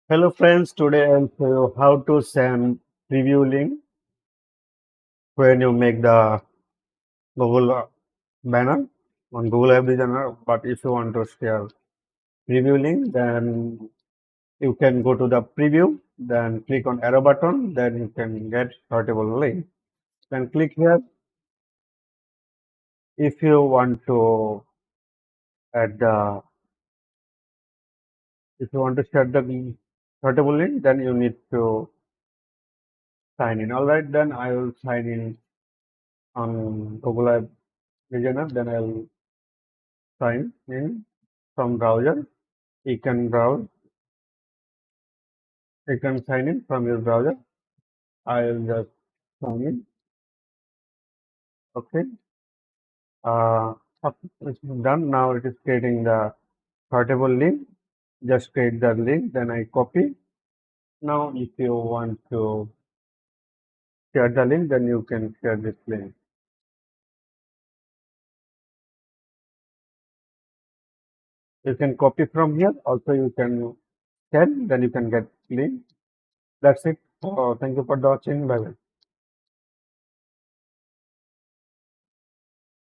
Hello friends, today I'll show you how to send preview link when you make the Google banner on Google App Designer. But if you want to share preview link, then you can go to the preview, then click on arrow button, then you can get sortable link. Then click here. If you want to add the, if you want to share the sortable link, then you need to sign in. All right, then I will sign in on Google App Designer. Then I'll sign in from browser. You can browse, you can sign in from your browser. I'll just sign in. Okay. After it's done. Now it is creating the portable link. Just create the link, then I copy. Now if you want to share the link, then you can share this link. You can copy from here. Also you can send, then you can get link. That's it. Thank you for watching. Bye bye.